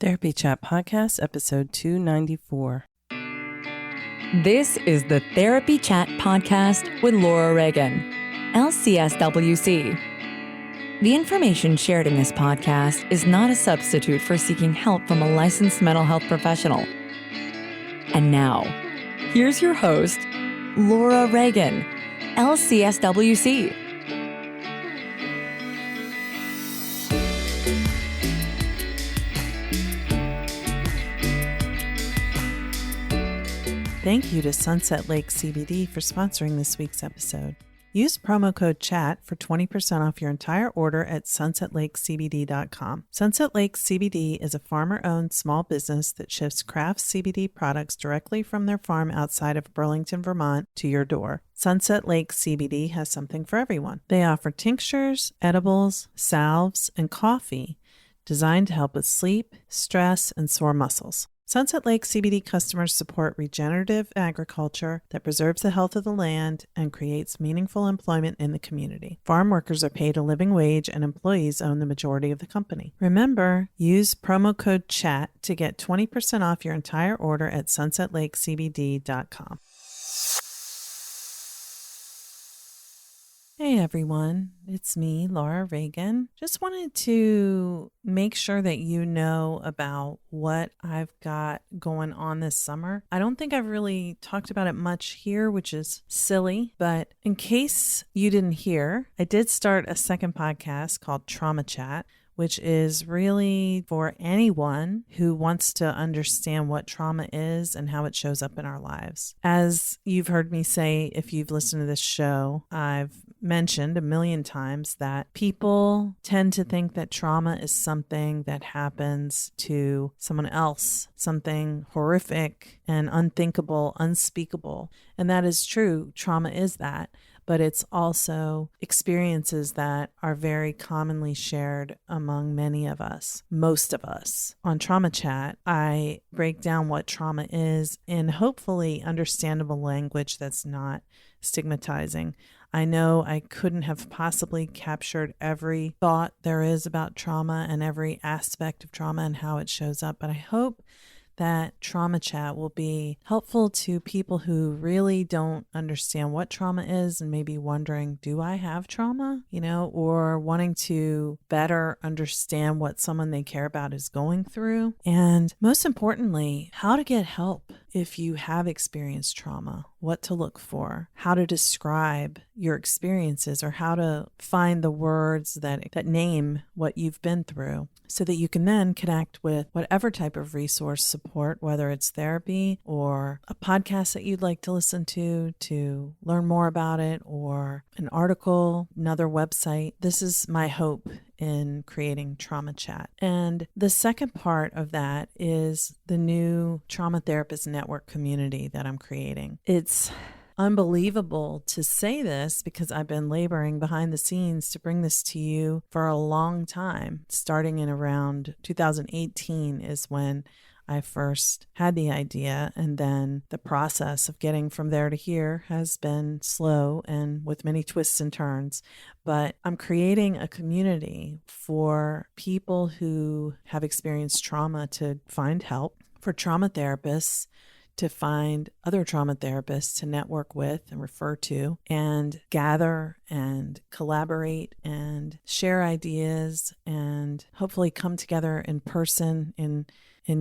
Therapy Chat Podcast, episode 294. This is the Therapy Chat Podcast with Laura Reagan, LCSWC. The information shared in this podcast is not a substitute for seeking help from a licensed mental health professional. And now, here's your host, Laura Reagan, LCSWC. Thank you to Sunset Lake CBD for sponsoring this week's episode. Use promo code CHAT for 20% off your entire order at sunsetlakecbd.com. Sunset Lake CBD is a farmer-owned small business that ships craft CBD products directly from their farm outside of Burlington, Vermont to your door. Sunset Lake CBD has something for everyone. They offer tinctures, edibles, salves, and coffee designed to help with sleep, stress, and sore muscles. Sunset Lake CBD customers support regenerative agriculture that preserves the health of the land and creates meaningful employment in the community. Farm workers are paid a living wage and employees own the majority of the company. Remember, use promo code CHAT to get 20% off your entire order at sunsetlakecbd.com. Hey everyone, it's me, Laura Reagan. Just wanted to make sure that you know about what I've got going on this summer. I don't think I've really talked about it much here, which is silly, but in case you didn't hear, I did start a second podcast called Trauma Chat, which is really for anyone who wants to understand what trauma is and how it shows up in our lives. As you've heard me say, if you've listened to this show, I've mentioned a million times that people tend to think that trauma is something that happens to someone else, something horrific and unthinkable, unspeakable. And that is true. Trauma is that. But it's also experiences that are very commonly shared among many of us, most of us. On Trauma Chat, I break down what trauma is in hopefully understandable language that's not stigmatizing. I know I couldn't have possibly captured every thought there is about trauma and every aspect of trauma and how it shows up, but I hope that Trauma Chat will be helpful to people who really don't understand what trauma is and maybe wondering, do I have trauma? Or wanting to better understand what someone they care about is going through. And most importantly, how to get help if you have experienced trauma, what to look for, how to describe your experiences, or how to find the words that name what you've been through, so that you can then connect with whatever type of resource support, whether it's therapy or a podcast that you'd like to listen to learn more about it, or an article, another website. This is my hope in creating Trauma Chat. And the second part of that is the new Trauma Therapist Network community that I'm creating. It's unbelievable to say this because I've been laboring behind the scenes to bring this to you for a long time. Starting in around 2018 is when I first had the idea, and then the process of getting from there to here has been slow and with many twists and turns. But I'm creating a community for people who have experienced trauma to find help, for trauma therapists to find other trauma therapists to network with and refer to, and gather and collaborate and share ideas and hopefully come together in person in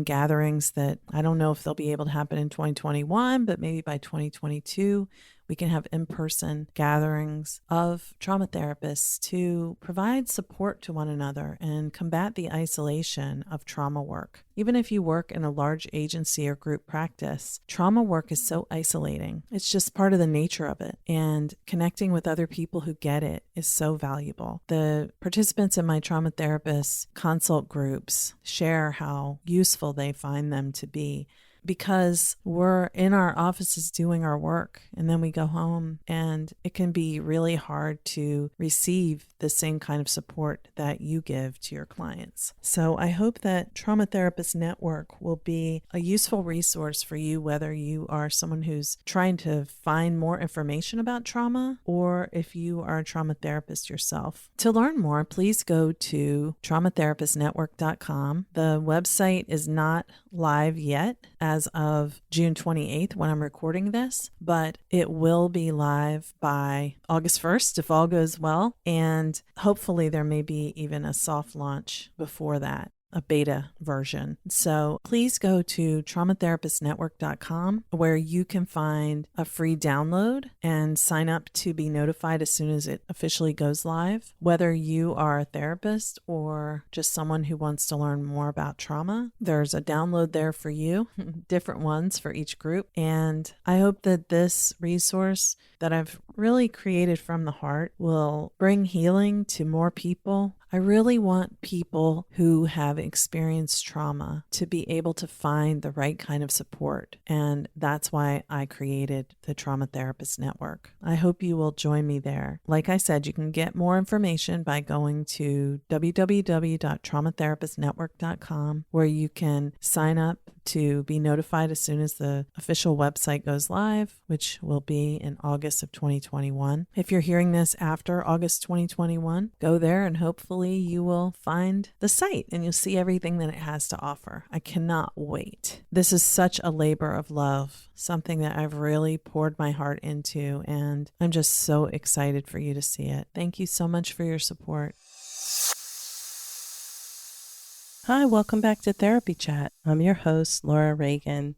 gatherings that I don't know if they'll be able to happen in 2021, but maybe by 2022, we can have in-person gatherings of trauma therapists to provide support to one another and combat the isolation of trauma work. Even if you work in a large agency or group practice, trauma work is so isolating. It's just part of the nature of it. And connecting with other people who get it is so valuable. The participants in my trauma therapist consult groups share how useful they find them to be, because we're in our offices doing our work and then we go home, and it can be really hard to receive the same kind of support that you give to your clients. So I hope that Trauma Therapist Network will be a useful resource for you, whether you are someone who's trying to find more information about trauma or if you are a trauma therapist yourself. To learn more, please go to traumatherapistnetwork.com. The website is not live yet as of June 28th when I'm recording this, but it will be live by August 1st if all goes well, and hopefully there may be even a soft launch before that, a beta version. So please go to traumatherapistnetwork.com where you can find a free download and sign up to be notified as soon as it officially goes live. Whether you are a therapist or just someone who wants to learn more about trauma, there's a download there for you, different ones for each group. And I hope that this resource that I've really created from the heart will bring healing to more people. I really want people who have experienced trauma to be able to find the right kind of support. And that's why I created the Trauma Therapist Network. I hope you will join me there. Like I said, you can get more information by going to www.traumatherapistnetwork.com, where you can sign up to be notified as soon as the official website goes live, which will be in August of 2021. If you're hearing this after August 2021, go there and hopefully you will find the site and you'll see everything that it has to offer. I cannot wait. This is such a labor of love, something that I've really poured my heart into, and I'm just so excited for you to see it. Thank you so much for your support. Hi, welcome back to Therapy Chat. I'm your host, Laura Reagan.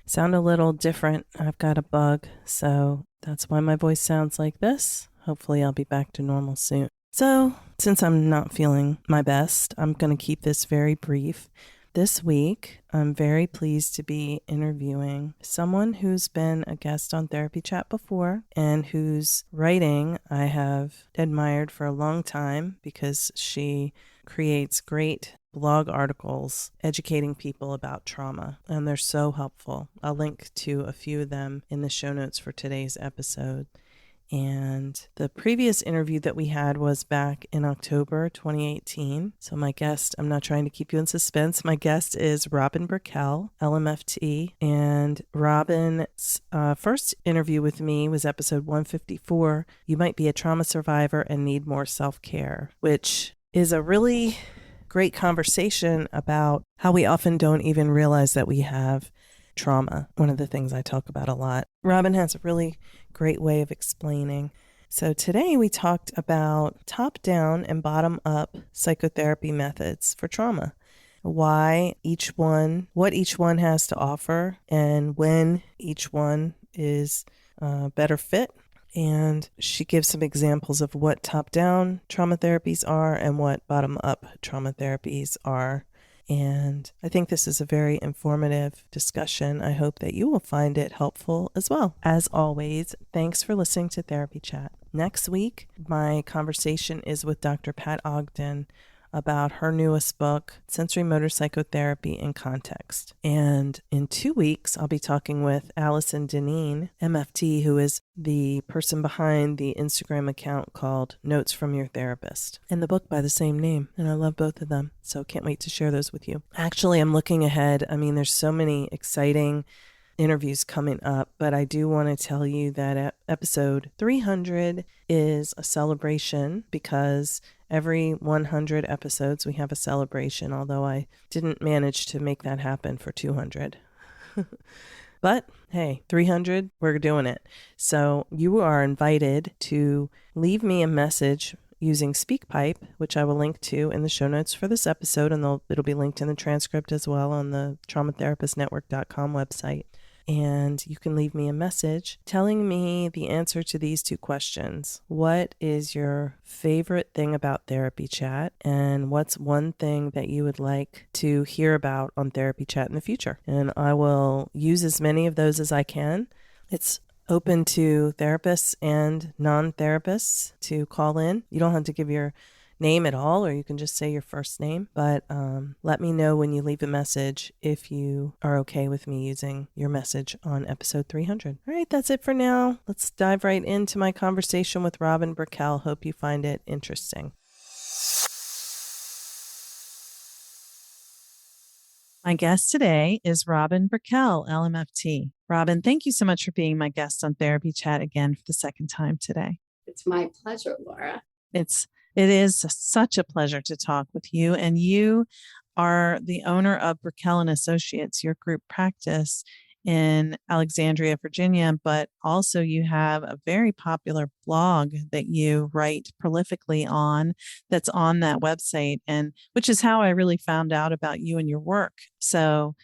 Sound a little different. I've got a bug, so that's why my voice sounds like this. Hopefully I'll be back to normal soon. So, since I'm not feeling my best, I'm going to keep this very brief. This week, I'm very pleased to be interviewing someone who's been a guest on Therapy Chat before and whose writing I have admired for a long time because she creates great blog articles educating people about trauma, and they're so helpful. I'll link to a few of them in the show notes for today's episode. And the previous interview that we had was back in October 2018. So my guest, I'm not trying to keep you in suspense, my guest is Robin Brickell, LMFT. And Robin's first interview with me was episode 154, You Might Be a Trauma Survivor and Need More Self-Care, which is a really great conversation about how we often don't even realize that we have trauma. One of the things I talk about a lot. Robin has a really great way of explaining. So today we talked about top-down and bottom-up psychotherapy methods for trauma. What each one has to offer, and when each one is better fit. And she gives some examples of what top-down trauma therapies are and what bottom-up trauma therapies are. And I think this is a very informative discussion. I hope that you will find it helpful as well. As always, thanks for listening to Therapy Chat. Next week, my conversation is with Dr. Pat Ogden about her newest book, Sensory Motor Psychotherapy in Context. And in 2 weeks, I'll be talking with Allison Deneen, MFT, who is the person behind the Instagram account called Notes from Your Therapist, and the book by the same name. And I love both of them, so can't wait to share those with you. Actually, I'm looking ahead. I mean, there's so many exciting interviews coming up, but I do want to tell you that episode 300 is a celebration because every 100 episodes we have a celebration, although I didn't manage to make that happen for 200. But hey, 300, we're doing it. So you are invited to leave me a message using SpeakPipe, which I will link to in the show notes for this episode, and it'll be linked in the transcript as well on the traumatherapistnetwork.com website. And you can leave me a message telling me the answer to these two questions. What is your favorite thing about Therapy Chat? And what's one thing that you would like to hear about on Therapy Chat in the future? And I will use as many of those as I can. It's open to therapists and non-therapists to call in. You don't have to give your name at all, or you can just say your first name. But let me know when you leave a message if you are okay with me using your message on episode 300. All right, that's it for now. Let's dive right into my conversation with Robin Brickell. Hope you find it interesting. My guest today is Robin Brickell, LMFT. Robin, thank you so much for being my guest on Therapy Chat again for the second time today. It's my pleasure, Laura. It is such a pleasure to talk with you. And you are the owner of Brickell and Associates, your group practice in Alexandria, Virginia, but also you have a very popular blog that you write prolifically on that's on that website, and which is how I really found out about you and your work. So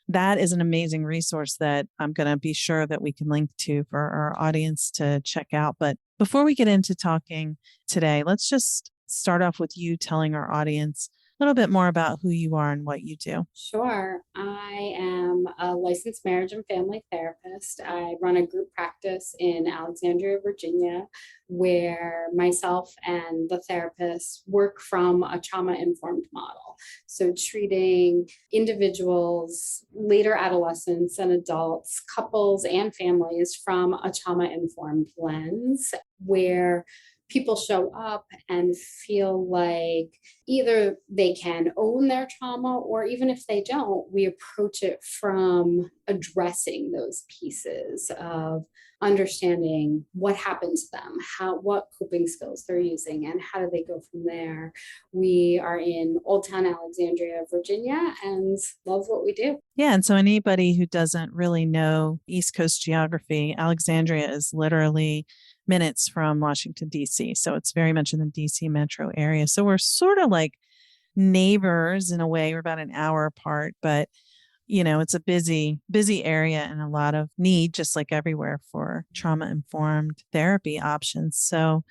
that is an amazing resource that I'm going to be sure that we can link to for our audience to check out. But before we get into talking today, let's just start off with you telling our audience a little bit more about who you are and what you do. Sure. I am a licensed marriage and family therapist. I run a group practice in Alexandria, Virginia, where myself and the therapist work from a trauma-informed model. So treating individuals, later adolescents and adults, couples and families from a trauma-informed lens, where people show up and feel like either they can own their trauma, or even if they don't, we approach it from addressing those pieces of understanding what happened to them, what coping skills they're using, and how do they go from there. We are in Old Town Alexandria, Virginia, and love what we do. Yeah. And so anybody who doesn't really know East Coast geography, Alexandria is literally minutes from Washington, D.C. So it's very much in the D.C. metro area. So we're sort of like neighbors in a way. We're about an hour apart, but it's a busy area and a lot of need, just like everywhere, for trauma-informed therapy options. So,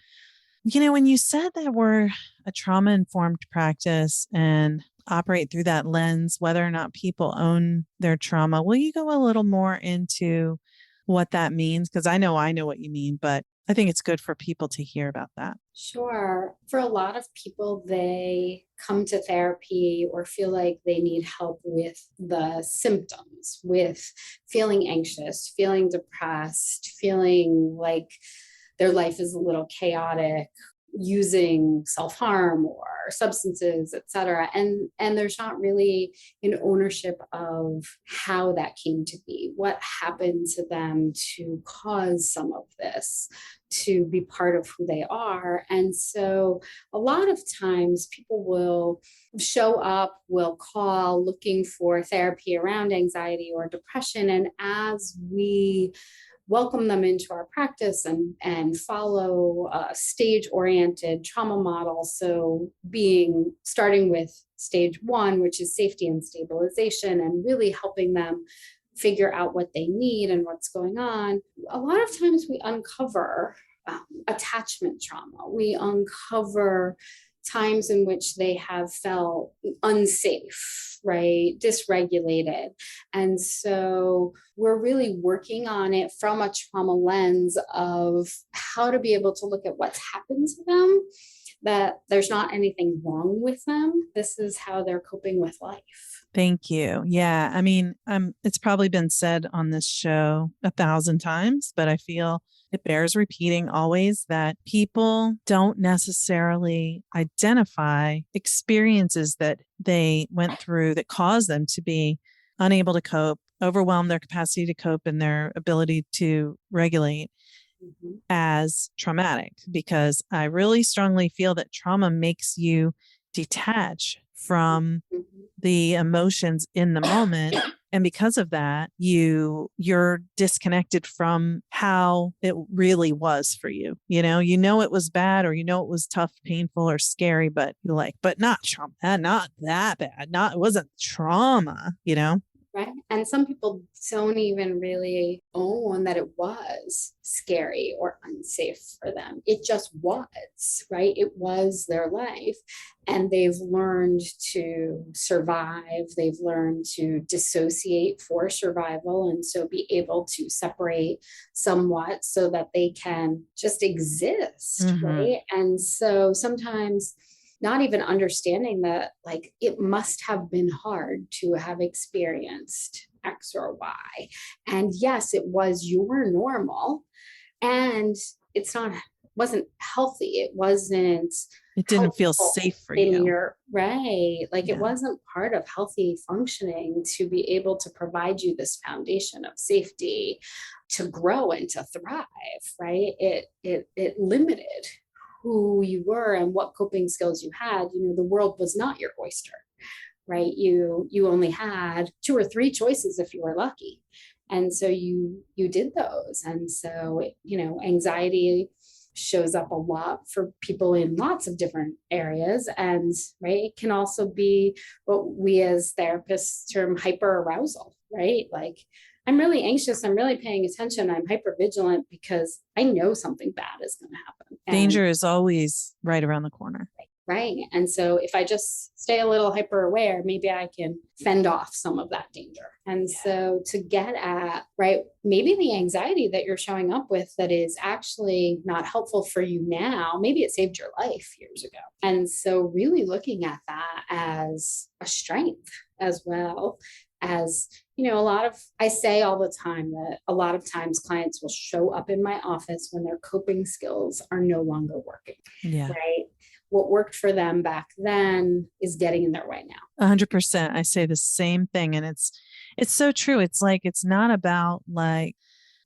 when you said that we're a trauma-informed practice and operate through that lens, whether or not people own their trauma, will you go a little more into what that means? Because I know what you mean, but I think it's good for people to hear about that. Sure. For a lot of people, they come to therapy or feel like they need help with the symptoms, with feeling anxious, feeling depressed, feeling like their life is a little chaotic, using self-harm or substances, et cetera. And there's not really an ownership of how that came to be, what happened to them to cause some of this, to be part of who they are. And so a lot of times people will show up, will call looking for therapy around anxiety or depression. And as we welcome them into our practice and follow a stage-oriented trauma model. So starting with stage 1, which is safety and stabilization, and really helping them figure out what they need and what's going on. A lot of times we uncover attachment trauma. We uncover times in which they have felt unsafe, right? Dysregulated. And so we're really working on it from a trauma lens of how to be able to look at what's happened to them, that there's not anything wrong with them. This is how they're coping with life. Thank you. Yeah. I mean, it's probably been said on this show 1,000 times, but I feel it bears repeating always that people don't necessarily identify experiences that they went through that caused them to be unable to cope, overwhelm their capacity to cope and their ability to regulate as traumatic, because I really strongly feel that trauma makes you detach from the emotions in the moment. And because of that, you're disconnected from how it really was for you. It was bad, or it was tough, painful, or scary, but you're like, but not trauma, not that bad. It wasn't trauma, Right. And some people don't even really own that it was scary or unsafe for them. It just was, right? It was their life. And they've learned to survive. They've learned to dissociate for survival. And so be able to separate somewhat so that they can just exist, right? And so sometimes not even understanding that like it must have been hard to have experienced X or Y. And yes, it was your normal, and it's not, wasn't healthy. It wasn't It didn't feel helpful safe for in you. your right. Like it Yeah. wasn't part of healthy functioning to be able to provide you this foundation of safety to grow and to thrive, right? It limited who you were and what coping skills you had. You know, the world was not your oyster, right? You only had 2 or 3 choices if you were lucky. And so you did those. And so, you know, anxiety shows up a lot for people in lots of different areas. And right, it can also be what we as therapists term hyper arousal, right? Like I'm really anxious, I'm really paying attention, I'm hyper vigilant because I know something bad is going to happen. Danger is always right around the corner. Right. And so if I just stay a little hyper aware, maybe I can fend off some of that danger. And so to get at, right, maybe the anxiety that you're showing up with that is actually not helpful for you now, maybe it saved your life years ago. And so really looking at that as a strength as well as, you know, I say all the time that a lot of times clients will show up in my office when their coping skills are no longer working. Yeah. Right. What worked for them back then is getting in their way now. 100%. I say the same thing. And it's so true. It's like, it's not about like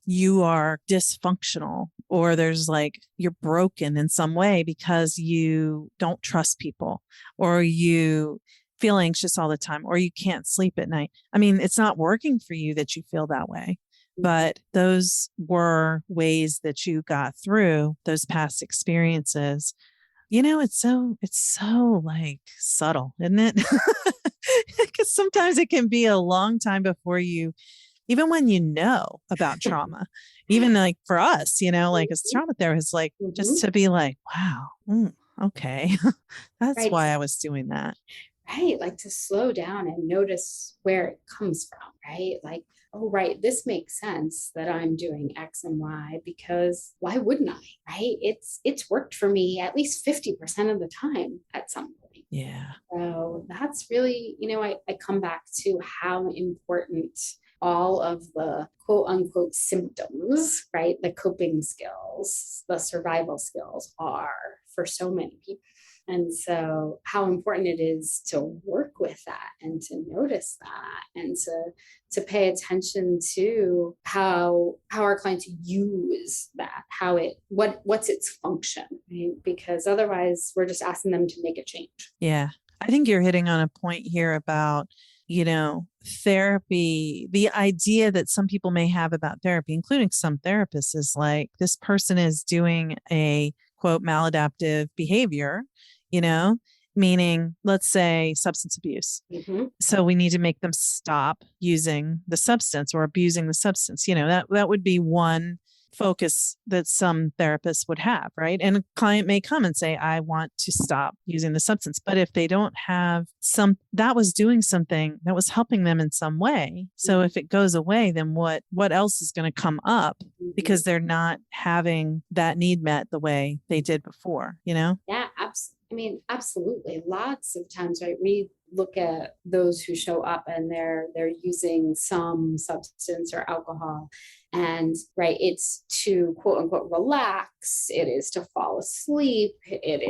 you are dysfunctional or there's like you're broken in some way because you don't trust people or you feel anxious all the time or you can't sleep at night. I mean, it's not working for you that you feel that way. But those were ways that you got through those past experiences. You know, it's so like subtle, isn't it? Because sometimes it can be a long time before you, even when you know about trauma, even like for us, you know, like as trauma therapists, like just to be like, wow, okay, that's Right. why I was doing that. Right. Like to slow down and notice where it comes from, right? Like, oh, right, this makes sense that I'm doing X and Y because why wouldn't I? Right. It's worked for me at least 50% of the time at some point. Yeah. So that's really, you know, I come back to how important all of the quote unquote symptoms, right? The coping skills, the survival skills are for so many people. And so how important it is to work with that and to notice that and to pay attention to how our clients use that, what's its function, right? Because otherwise we're just asking them to make a change. Yeah. I think you're hitting on a point here about, you know, therapy, the idea that some people may have about therapy, including some therapists, is like this person is doing a quote maladaptive behavior, you know, meaning let's say substance abuse. Mm-hmm. So we need to make them stop using the substance or abusing the substance. You know, that would be one focus that some therapists would have, right? And a client may come and say, I want to stop using the substance. But if they don't have that was doing something that was helping them in some way. So if it goes away, then what else is going to come up because they're not having that need met the way they did before, you know? Yeah, absolutely. Lots of times, right? We look at those who show up and they're using some substance or alcohol, and right, it's to quote unquote relax. It is to fall asleep. It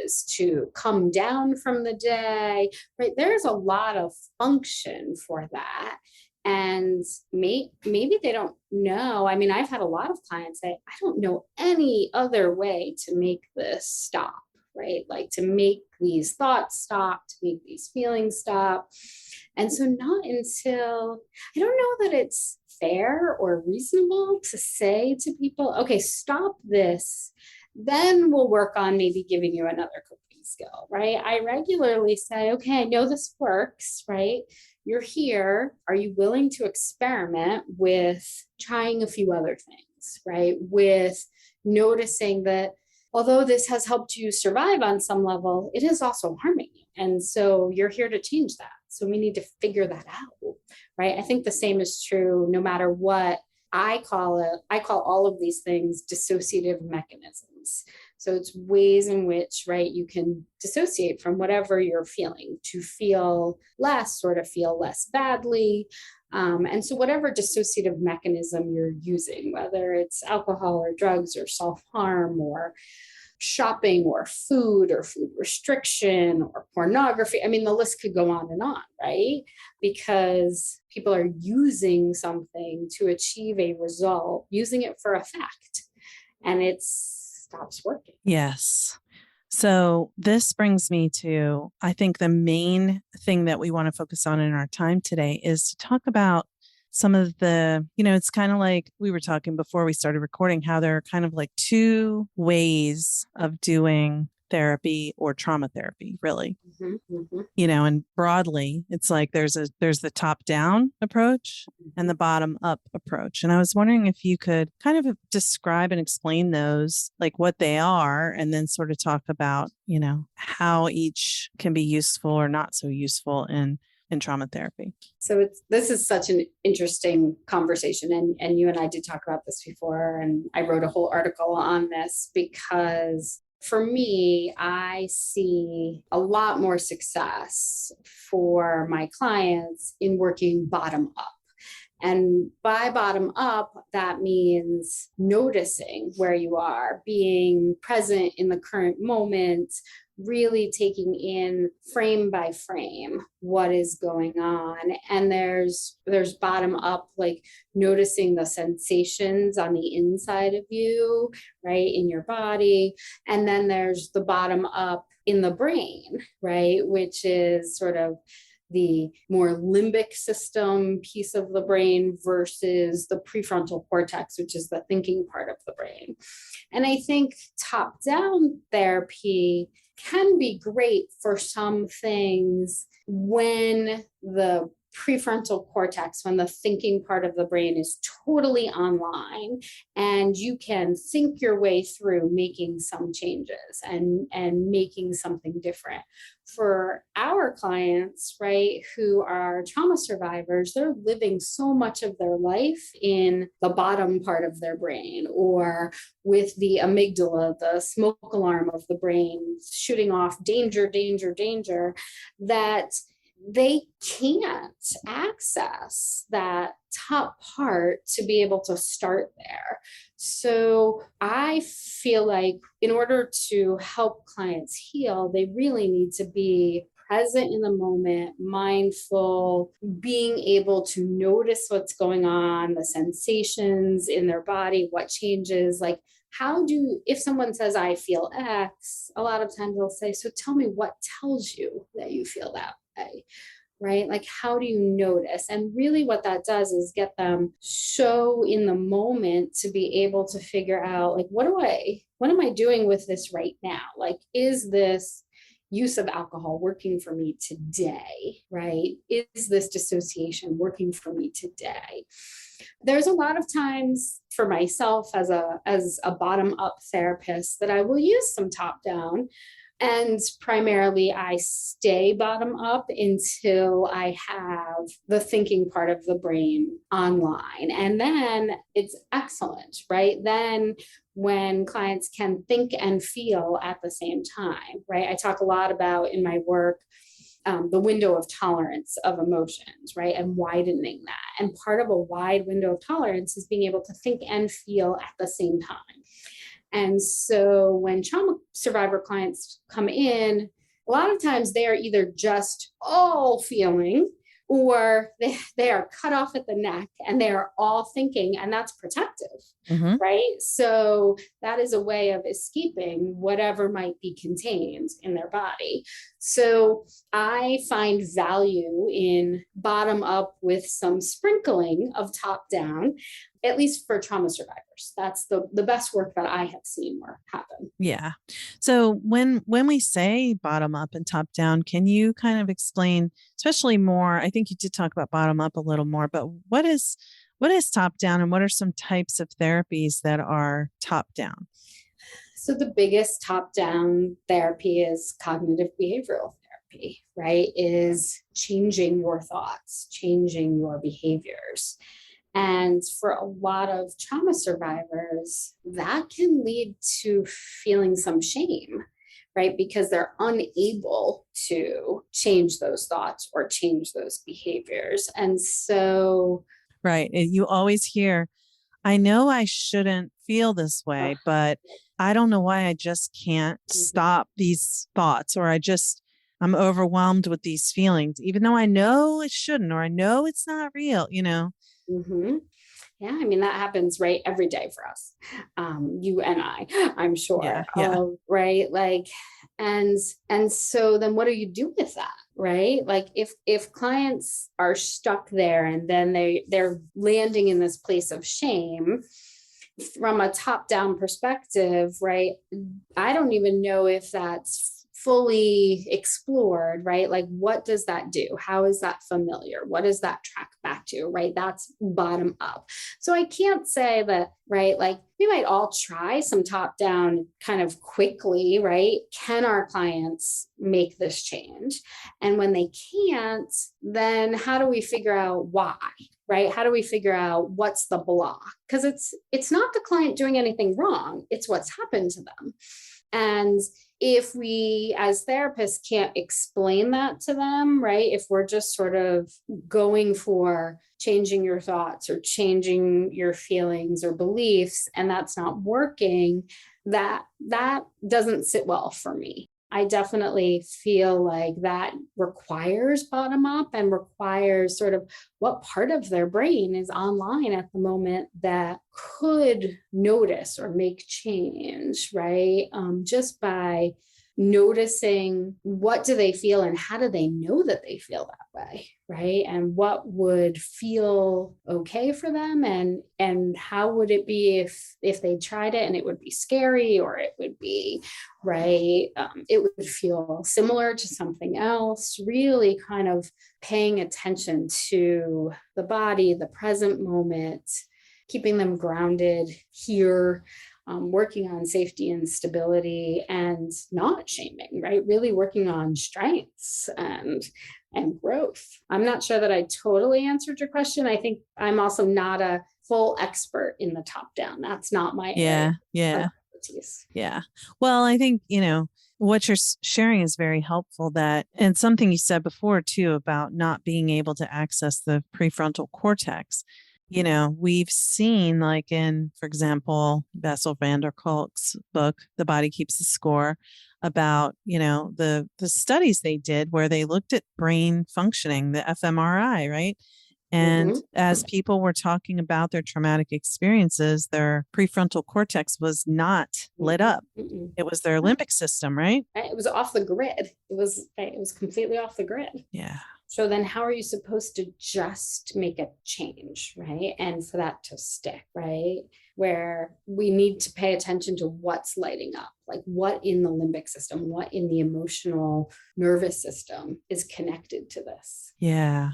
is to come down from the day, right? There's a lot of function for that. And maybe they don't know. I mean, I've had a lot of clients say, I don't know any other way to make this stop, right? Like to make these thoughts stop, to make these feelings stop. And so not until, I don't know that it's fair or reasonable to say to people, okay, stop this, then we'll work on maybe giving you another coping skill, right? I regularly say, okay, I know this works, right? You're here. Are you willing to experiment with trying a few other things, right? With noticing that although this has helped you survive on some level, it is also harming you. And so you're here to change that. So we need to figure that out, right? I think the same is true no matter what I call it. I call all of these things dissociative mechanisms. So it's ways in which, right, you can dissociate from whatever you're feeling to feel less or to feel less badly. And so whatever dissociative mechanism you're using, whether it's alcohol or drugs or self-harm or shopping or food restriction or pornography. I mean, the list could go on and on, right? Because people are using something to achieve a result, using it for effect, and it stops working. Yes. So this brings me to, I think the main thing that we want to focus on in our time today is to talk about some of the, it's kind of like we were talking before we started recording, how there are kind of like two ways of doing therapy or trauma therapy, really. And broadly, it's like there's the top down approach and the bottom up approach. And I was wondering if you could kind of describe and explain those, like what they are, and then sort of talk about, how each can be useful or not so useful in trauma therapy. So this is such an interesting conversation. And you and I did talk about this before, and I wrote a whole article on this because for me, I see a lot more success for my clients in working bottom up. And by bottom up, that means noticing where you are, being present in the current moment, really taking in frame by frame what is going on. And there's bottom up, like noticing the sensations on the inside of you, right, in your body. And then there's the bottom up in the brain, right, which is sort of the more limbic system piece of the brain versus the prefrontal cortex, which is the thinking part of the brain. And I think top-down therapy can be great for some things when the prefrontal cortex, when the thinking part of the brain is totally online and you can think your way through making some changes and making something different. For our clients, right, who are trauma survivors, they're living so much of their life in the bottom part of their brain or with the amygdala, the smoke alarm of the brain shooting off danger, danger, danger, that they can't access that top part to be able to start there. So I feel like in order to help clients heal, they really need to be present in the moment, mindful, being able to notice what's going on, the sensations in their body, what changes, like if someone says, I feel X, a lot of times they'll say, so tell me what tells you that you feel that way, right? Like, how do you notice? And really what that does is get them so in the moment to be able to figure out, like, what am I doing with this right now? Like, is this use of alcohol working for me today, right? Is this dissociation working for me today? There's a lot of times for myself as a bottom-up therapist that I will use some top-down, and primarily I stay bottom up until I have the thinking part of the brain online. And then it's excellent, right? Then when clients can think and feel at the same time, right? I talk a lot about in my work the window of tolerance of emotions, right? And widening that. And part of a wide window of tolerance is being able to think and feel at the same time. And so when trauma survivor clients come in, a lot of times they are either just all feeling or they are cut off at the neck and they are all thinking, and that's protective, right? So that is a way of escaping whatever might be contained in their body. So I find value in bottom up with some sprinkling of top down, at least for trauma survivors. That's the best work that I have seen happen. Yeah. So when we say bottom up and top down, can you kind of explain, especially more, I think you did talk about bottom up a little more, but what is top down and what are some types of therapies that are top down? So the biggest top down therapy is cognitive behavioral therapy, right? Is changing your thoughts, changing your behaviors. And for a lot of trauma survivors, that can lead to feeling some shame, right? Because they're unable to change those thoughts or change those behaviors. And so, Right. You always hear, I know I shouldn't feel this way, but I don't know why I just can't stop these thoughts, or I'm overwhelmed with these feelings, even though I know it shouldn't, or I know it's not real, mm-hmm. Yeah, I mean, that happens right every day for us. You and I'm sure. Yeah. Right. Like, and so then what do you do with that? Right. Like if clients are stuck there and then they're landing in this place of shame from a top down perspective, right? I don't even know if that's fully explored, right? Like, what does that do? How is that familiar? What does that track back to, right? That's bottom up. So I can't say that, right? Like, we might all try some top down kind of quickly, right? Can our clients make this change? And when they can't, then how do we figure out why? Right? How do we figure out what's the block? Because it's not the client doing anything wrong. It's what's happened to them. And if we as therapists can't explain that to them, right? If we're just sort of going for changing your thoughts or changing your feelings or beliefs, and that's not working, that doesn't sit well for me. I definitely feel like that requires bottom up and requires sort of what part of their brain is online at the moment that could notice or make change, right? Just by noticing what do they feel and how do they know that they feel that way, right? And what would feel okay for them, and how would it be if they tried it and it would be scary, or it would be right, it would feel similar to something else. Really kind of paying attention to the body, the present moment, keeping them grounded here, working on safety and stability and not shaming, right? Really working on strengths and growth. I'm not sure that I totally answered your question. I think I'm also not a full expert in the top down. That's not my area of expertise. Yeah. Well, I think, what you're sharing is very helpful, and something you said before too, about not being able to access the prefrontal cortex. We've seen, like in, for example, Bessel van der Kolk's book, The Body Keeps the Score, about, the studies they did where they looked at brain functioning, the fMRI, right? And as people were talking about their traumatic experiences, their prefrontal cortex was not lit up. It was their limbic system, right? It was off the grid. It was completely off the grid. Yeah. So then how are you supposed to just make a change, right? And for that to stick, right? Where we need to pay attention to what's lighting up, like what in the limbic system, what in the emotional nervous system is connected to this. Yeah.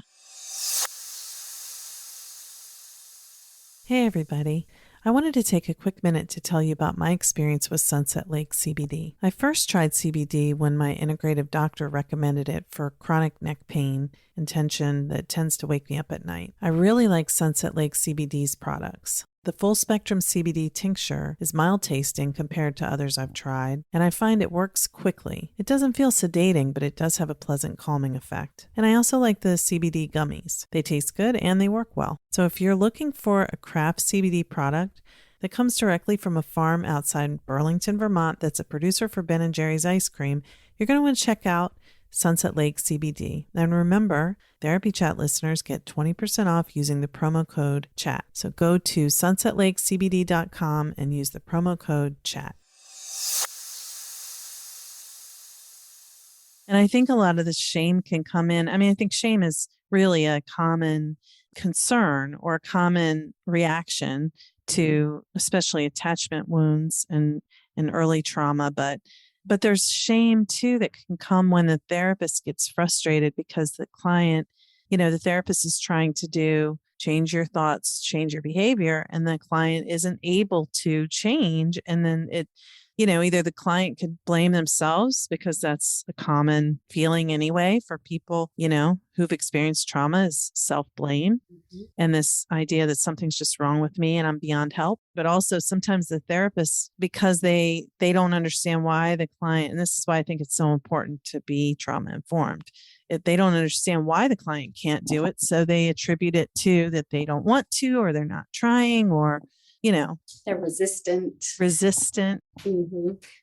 Hey, everybody. I wanted to take a quick minute to tell you about my experience with Sunset Lake CBD. I first tried CBD when my integrative doctor recommended it for chronic neck pain and tension that tends to wake me up at night. I really like Sunset Lake CBD's products. The full spectrum CBD tincture is mild tasting compared to others I've tried, and I find it works quickly. It doesn't feel sedating, but it does have a pleasant calming effect. And I also like the CBD gummies. They taste good and they work well. So if you're looking for a craft CBD product that comes directly from a farm outside Burlington, Vermont that's a producer for Ben & Jerry's ice cream, you're going to want to check out Sunset Lake CBD. And remember, Therapy Chat listeners get 20% off using the promo code CHAT. So go to sunsetlakecbd.com and use the promo code CHAT. And I think a lot of the shame can come in. I mean, I think shame is really a common concern or a common reaction to especially attachment wounds and early trauma, but there's shame too that can come when the therapist gets frustrated because the client, the therapist is trying to change your thoughts, change your behavior, and the client isn't able to change. And then either the client could blame themselves because that's a common feeling anyway for people, who've experienced trauma is self-blame. And this idea that something's just wrong with me and I'm beyond help. But also sometimes the therapist, because they don't understand why the client, and this is why I think it's so important to be trauma informed. If they don't understand why the client can't do it, so they attribute it to that they don't want to, or they're not trying, or they're resistant.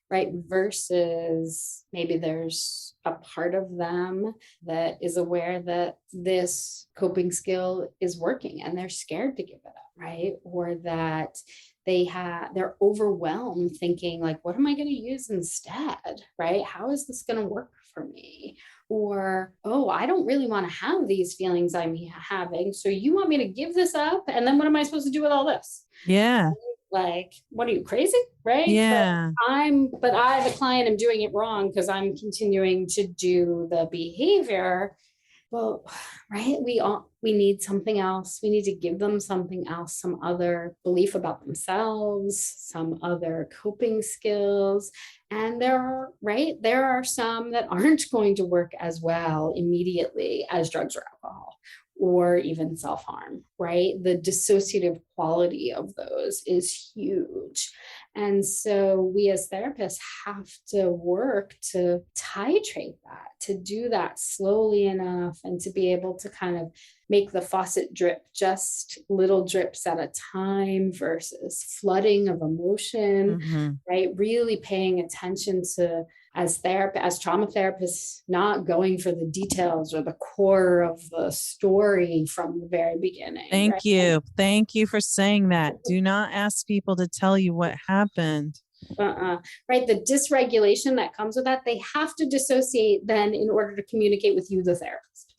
Right. Versus maybe there's a part of them that is aware that this coping skill is working and they're scared to give it up. Right. Or that they're overwhelmed thinking like, what am I going to use instead? Right. How is this going to work for me? Or, oh, I don't really want to have these feelings I'm having. So you want me to give this up? And then what am I supposed to do with all this? Yeah. Like, what are you, crazy? Right. Yeah. But I, the client, am doing it wrong because I'm continuing to do the behavior. Well, right. We need something else. We need to give them something else, some other belief about themselves, some other coping skills. And there are some that aren't going to work as well immediately as drugs or alcohol, or even self-harm, right? The dissociative quality of those is huge. And so we as therapists have to work to titrate that, to do that slowly enough, and to be able to kind of make the faucet drip just little drips at a time versus flooding of emotion, right? Really paying attention to, as trauma therapists, not going for the details or the core of the story from the very beginning. Thank you. Thank you for saying that. Do not ask people to tell you what happened. Right. The dysregulation that comes with that, they have to dissociate then in order to communicate with you, the therapist.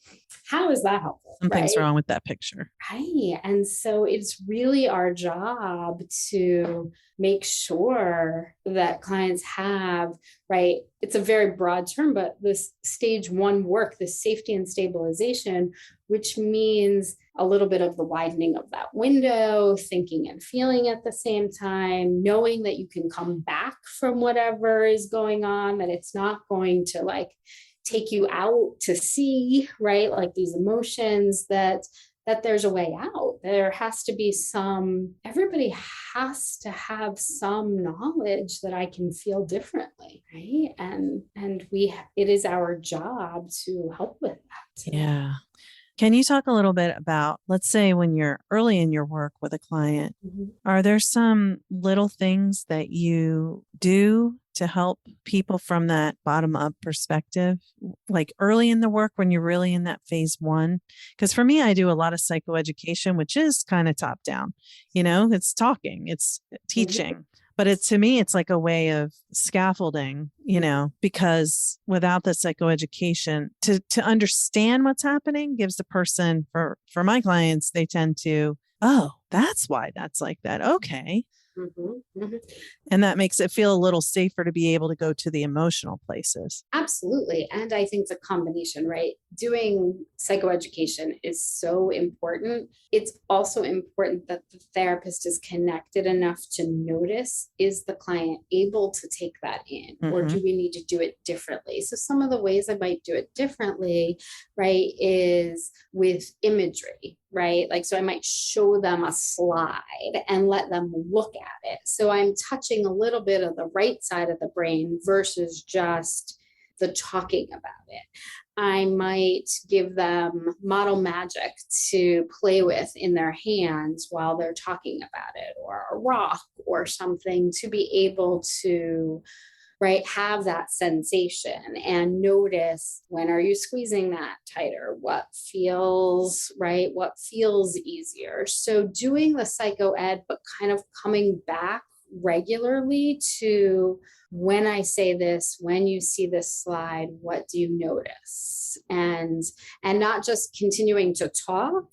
How is that helpful? Something's wrong with that picture. Right. And so it's really our job to make sure that clients have, right, it's a very broad term, but this stage 1 work, this safety and stabilization, which means a little bit of the widening of that window, thinking and feeling at the same time, knowing that you can come back from whatever is going on, that it's not going to like take you out to sea, right? Like these emotions, that there's a way out. There has to be everybody has to have some knowledge that I can feel differently, right? And it is our job to help with that. Yeah. Can you talk a little bit about, let's say when you're early in your work with a client, are there some little things that you do to help people from that bottom up perspective, like early in the work when you're really in that phase 1? Because for me, I do a lot of psychoeducation, which is kind of top down, it's talking, it's teaching. But to me, it's like a way of scaffolding, because without the psychoeducation, to understand what's happening gives the person, for my clients, they tend to, oh, that's why that's like that. Okay. And that makes it feel a little safer to be able to go to the emotional places. Absolutely. And I think the combination, right? Doing psychoeducation is so important. It's also important that the therapist is connected enough to notice, is the client able to take that in, or do we need to do it differently? So some of the ways I might do it differently, right, is with imagery, right? Like, so I might show them a slide and let them look at it. So I'm touching a little bit of the right side of the brain versus just the talking about it. I might give them model magic to play with in their hands while they're talking about it, or a rock or something, to be able to, right, have that sensation and notice, when are you squeezing that tighter? What feels right? What feels easier? So doing the psychoed, but kind of coming back regularly to, when I say this, when you see this slide, what do you notice? And not just continuing to talk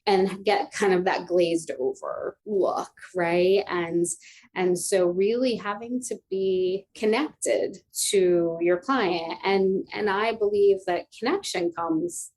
and get kind of that glazed over look, right? And so really having to be connected to your client. And I believe that connection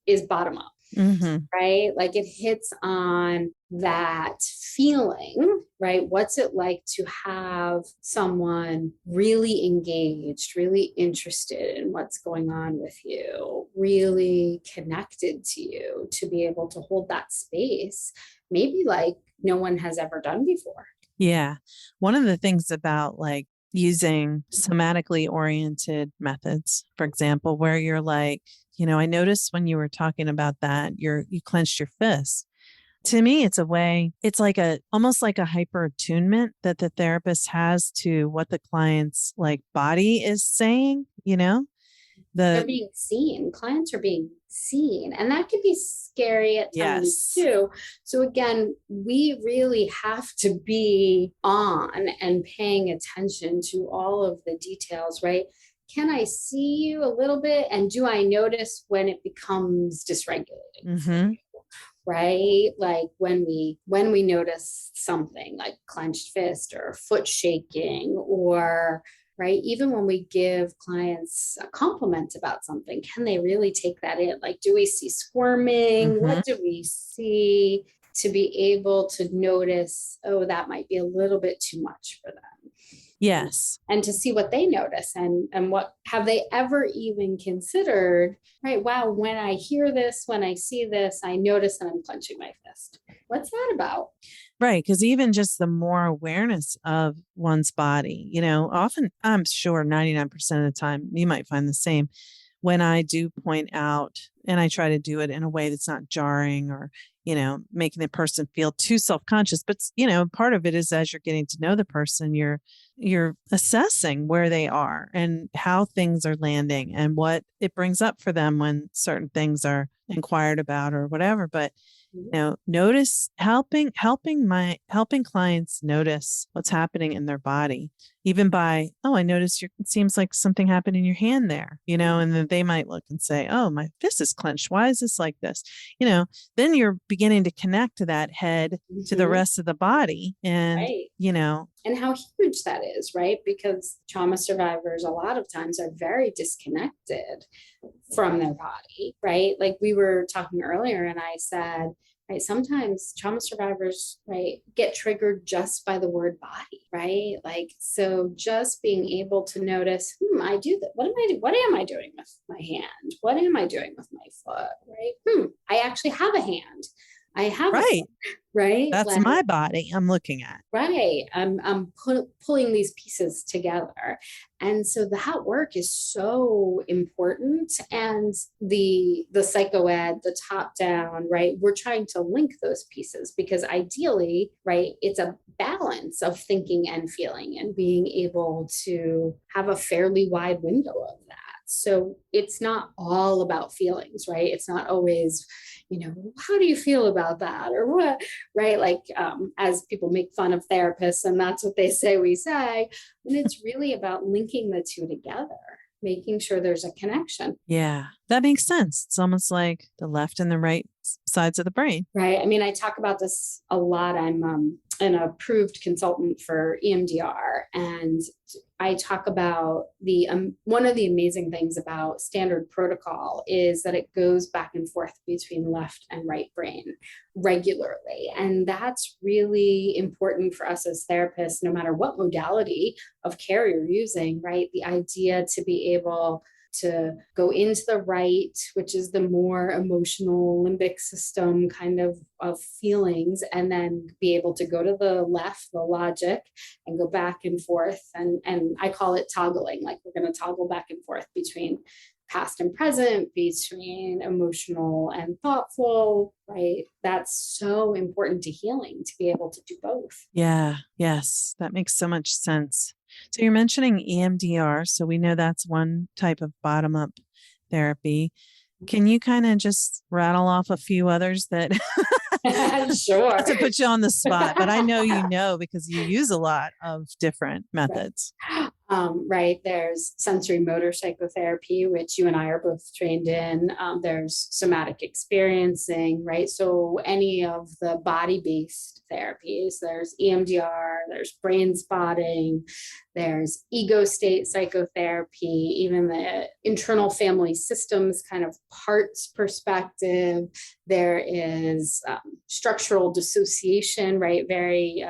is bottom up. Mm-hmm. right? Like it hits on that feeling, right? What's it like to have someone really engaged, really interested in what's going on with you, really connected to you, to be able to hold that space, maybe like no one has ever done before. Yeah. One of the things about like using somatically oriented methods, for example, where you're like, I noticed when you were talking about that, you clenched your fist. To me, it's a way, it's like almost like a hyper attunement that the therapist has to what the client's like body is saying, They're being seen. Clients are being seen. And that can be scary at times too. So again, we really have to be on and paying attention to all of the details, right? Can I see you a little bit? And do I notice when it becomes dysregulating? Mm-hmm. Right? Like when we notice something like clenched fist or foot shaking, or right, even when we give clients a compliment about something, can they really take that in? Like, do we see squirming? Mm-hmm. What do we see, to be able to notice, oh, that might be a little bit too much for them? Yes. And to see what they notice, and what have they ever even considered, right? Wow, when I hear this, when I see this, I notice that I'm clenching my fist. What's that about? Right. Because even just the more awareness of one's body, often, I'm sure 99% of the time, you might find the same when I do point out, and I try to do it in a way that's not jarring or, making the person feel too self-conscious. But, part of it is as you're getting to know the person, you're assessing where they are and how things are landing and what it brings up for them when certain things are inquired about or whatever. But notice helping clients notice what's happening in their body, even by, oh, I noticed it seems like something happened in your hand there, and then they might look and say, oh, my fist is clenched. Why is this like this? Then you're beginning to connect to that head to the rest of the body. And, right. And how huge that is, right? Because trauma survivors a lot of times are very disconnected from their body, right? Like we were talking earlier and I said, right, sometimes trauma survivors, right, get triggered just by the word body, right? Like, so just being able to notice, I do that. What am I doing with my hand? What am I doing with my foot? Right? I actually have a hand. I have right. Right. That's like, my body I'm looking at. Right. I'm pulling these pieces together. And so that work is so important. And the psychoed, the top down, right, we're trying to link those pieces because ideally, right, it's a balance of thinking and feeling and being able to have a fairly wide window of that. So it's not all about feelings, right? It's not always, how do you feel about that or what, right? Like as people make fun of therapists and that's what they say, we say, and it's really about linking the two together, making sure there's a connection. Yeah, that makes sense. It's almost like the left and the right sides of the brain. Right. I mean, I talk about this a lot. I'm an approved consultant for EMDR, and I talk about one of the amazing things about standard protocol is that it goes back and forth between left and right brain regularly. And that's really important for us as therapists, no matter what modality of care you're using, right? The idea to be able to go into the right, which is the more emotional limbic system kind of feelings, and then be able to go to the left, the logic, and go back and forth. And I call it toggling, like we're going to toggle back and forth between past and present, between emotional and thoughtful, right? That's so important to healing, to be able to do both. Yeah. Yes. That makes so much sense. So you're mentioning EMDR. So we know that's one type of bottom-up therapy. Can you kind of just rattle off a few others that Sure. Not to put you on the spot, but I know because you use a lot of different methods. Right. There's sensory motor psychotherapy, which you and I are both trained in. There's somatic experiencing, right? So any of the body-based therapies, there's EMDR, there's brain spotting, there's ego state psychotherapy, even the internal family systems kind of parts perspective. There is structural dissociation, right? Very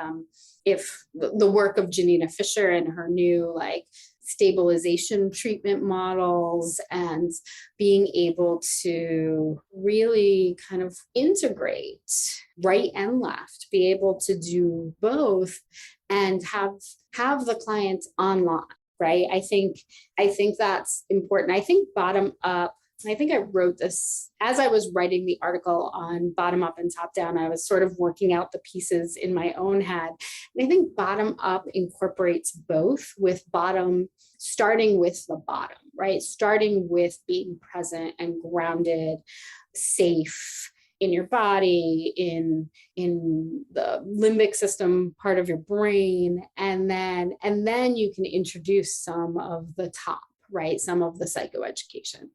if the work of Janina Fisher and her new stabilization treatment models, and being able to really kind of integrate right and left, be able to do both and have the client online, right? I think that's important. I think bottom up, I think I wrote this as I was writing the article on bottom up and top down. I was sort of working out the pieces in my own head. And I think bottom up incorporates both, with bottom starting with the bottom, right? Starting with being present and grounded, safe in your body, in the limbic system part of your brain. And then you can introduce some of the top, right? Some of the psychoeducation.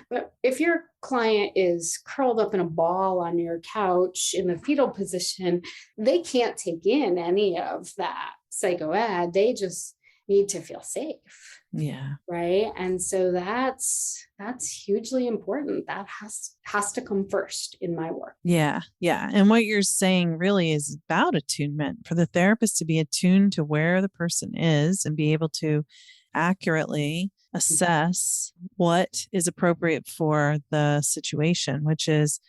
But if your client is curled up in a ball on your couch in the fetal position, they can't take in any of that psychoed. They just need to feel safe. Yeah. Right. And so that's hugely important. That has to come first in my work. Yeah. Yeah. And what you're saying really is about attunement, for the therapist to be attuned to where the person is and be able to accurately assess what is appropriate for the situation, which is,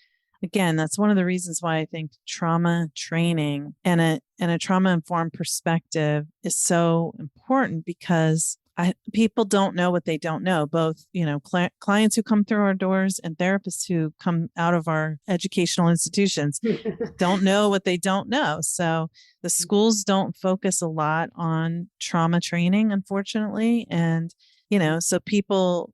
again, that's one of the reasons why I think trauma training and a trauma-informed perspective is so important, because people don't know what they don't know. Both, clients who come through our doors and therapists who come out of our educational institutions don't know what they don't know. So the schools don't focus a lot on trauma training, unfortunately. And so people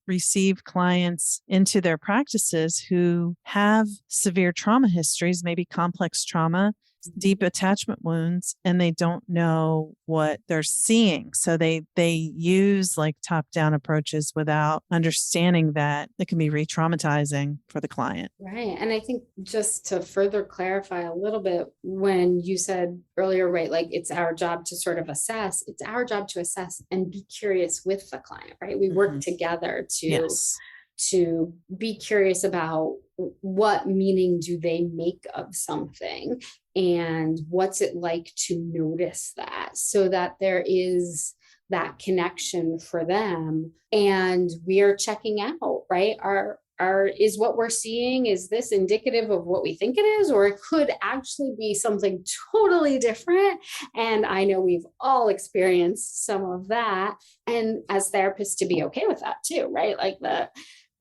receive clients into their practices who have severe trauma histories, maybe complex trauma, deep attachment wounds, and they don't know what they're seeing. So they use top-down approaches without understanding that it can be re-traumatizing for the client. Right. And I think, just to further clarify a little bit, when you said earlier, right, it's our job to sort of assess, it's our job to assess and be curious with the client, right? We work together to be curious about what meaning do they make of something, and what's it like to notice that, so that there is that connection for them. And we are checking out, right? Is what we're seeing, is this indicative of what we think it is, or it could actually be something totally different? And I know we've all experienced some of that. And as therapists, to be okay with that too, right?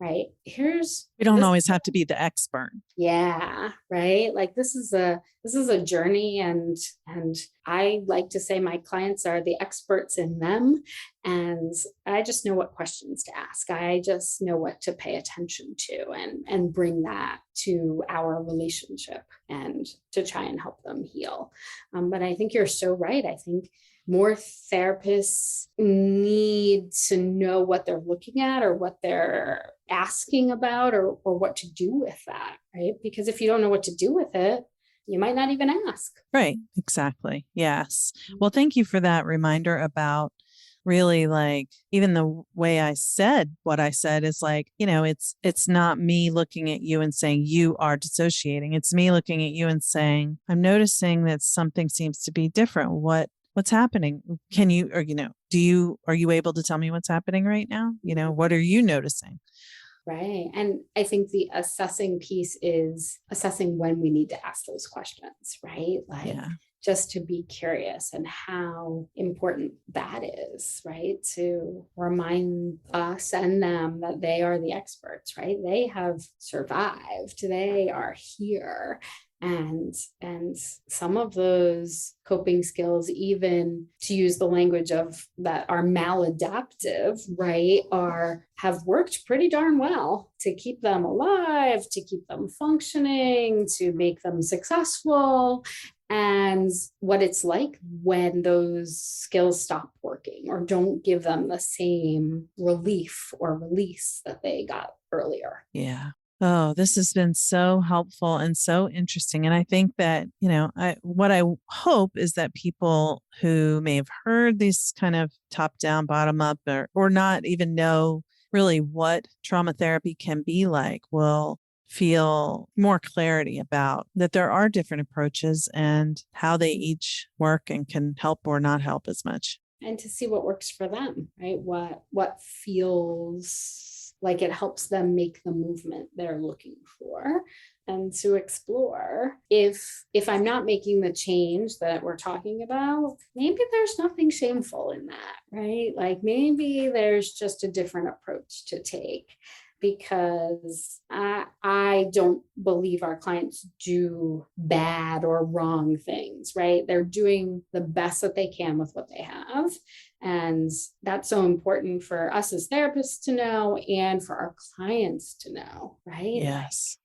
Right. We don't always have to be the expert. Yeah. Right. This is a journey, and I like to say my clients are the experts in them. And I just know what questions to ask. I just know what to pay attention to, and bring that to our relationship, and to try and help them heal. But I think you're so right. I think more therapists need to know what they're looking at, or what they're asking about, or what to do with that, right? Because if you don't know what to do with it, you might not even ask. Right. Exactly. Yes. Well, thank you for that reminder about really, even the way I said what I said is it's not me looking at you and saying you are dissociating. It's me looking at you and saying, I'm noticing that something seems to be different. What's happening? Can you, or, are you able to tell me what's happening right now? What are you noticing? Right. And I think the assessing piece is assessing when we need to ask those questions, right? Just to be curious, and how important that is, right? To remind us and them that they are the experts, right? They have survived, they are here. And some of those coping skills, even to use the language of that are maladaptive, right, have worked pretty darn well to keep them alive, to keep them functioning, to make them successful. And what it's like when those skills stop working or don't give them the same relief or release that they got earlier. Yeah. Oh, this has been so helpful and so interesting. And I think that, what I hope is that people who may have heard these kind of top down, bottom up, or not even know really what trauma therapy can be like will feel more clarity about that there are different approaches and how they each work and can help or not help as much. And to see what works for them, right? What feels like it helps them make the movement they're looking for, and to explore if I'm not making the change that we're talking about, maybe there's nothing shameful in that, right? Like maybe there's just a different approach to take, because I don't believe our clients do bad or wrong things, right? They're doing the best that they can with what they have. And that's so important for us as therapists to know and for our clients to know, right? Yes.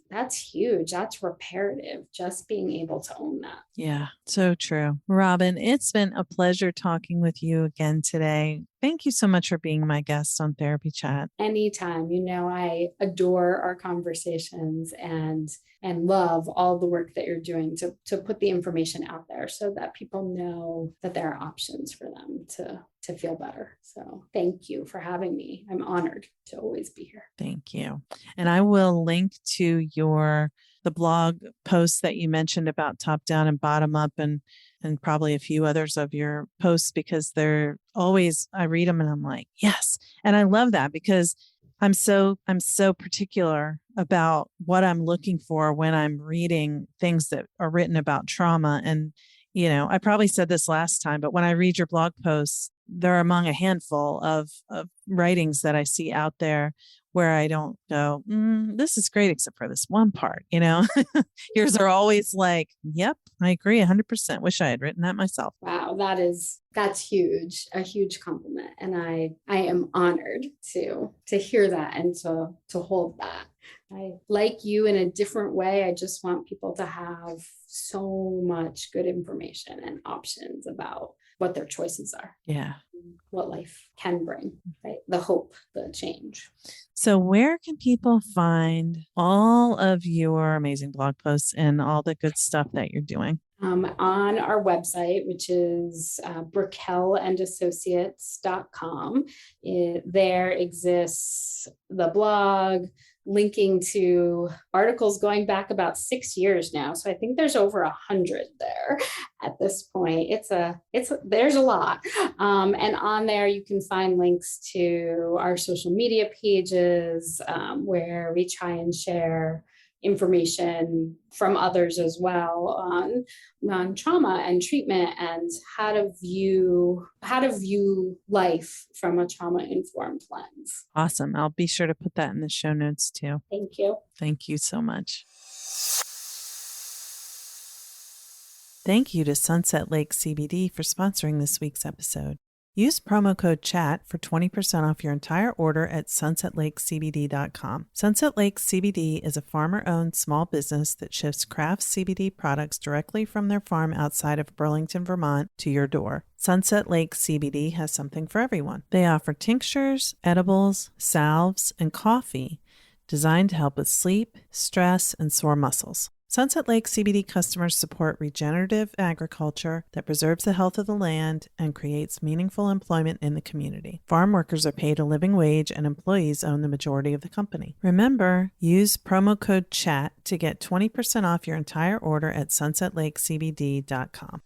That's huge. That's reparative, just being able to own that. Yeah, so true. Robin, it's been a pleasure talking with you again today. Thank you so much for being my guest on Therapy Chat. Anytime. I adore our conversations and love all the work that you're doing to put the information out there so that people know that there are options for them to feel better. So thank you for having me. I'm honored to always be here. Thank you. And I will link to the blog posts that you mentioned about top down and bottom up, and probably a few others of your posts, because they're always, I read them and I'm like, yes. And I love that because I'm so particular about what I'm looking for when I'm reading things that are written about trauma. And, I probably said this last time, but when I read your blog posts, they're among a handful of writings that I see out there where I don't go, this is great, except for this one part, Yours are always like, yep, I agree 100%. Wish I had written that myself. Wow, that's huge, a huge compliment. And I am honored to hear that and to hold that. I like you in a different way. I just want people to have so much good information and options about what their choices are. Yeah. What life can bring, right? The hope, the change. So where can people find all of your amazing blog posts and all the good stuff that you're doing? On our website, which is brickellandassociates.com. There exists the blog, linking to articles going back about 6 years now. So I think there's over 100 there at this point. There's a lot. And on there, you can find links to our social media pages, where we try and share information from others as well on trauma and treatment and how to view life from a trauma-informed lens. Awesome. I'll be sure to put that in the show notes too. Thank you. Thank you so much. Thank you to Sunset Lake CBD for sponsoring this week's episode. Use promo code CHAT for 20% off your entire order at sunsetlakecbd.com. Sunset Lake CBD is a farmer-owned small business that ships craft CBD products directly from their farm outside of Burlington, Vermont, to your door. Sunset Lake CBD has something for everyone. They offer tinctures, edibles, salves, and coffee designed to help with sleep, stress, and sore muscles. Sunset Lake CBD customers support regenerative agriculture that preserves the health of the land and creates meaningful employment in the community. Farm workers are paid a living wage and employees own the majority of the company. Remember, use promo code CHAT to get 20% off your entire order at sunsetlakecbd.com.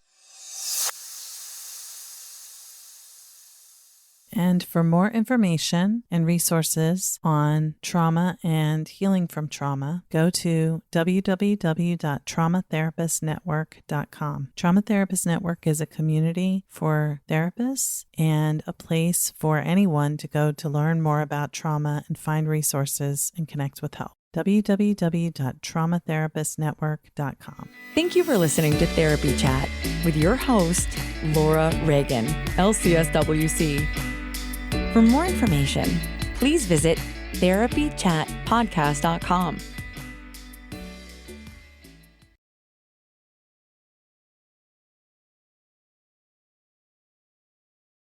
And for more information and resources on trauma and healing from trauma, go to www.traumatherapistnetwork.com. Trauma Therapist Network is a community for therapists and a place for anyone to go to learn more about trauma and find resources and connect with help. www.traumatherapistnetwork.com. Thank you for listening to Therapy Chat with your host, Laura Reagan, LCSWC. For more information, please visit therapychatpodcast.com.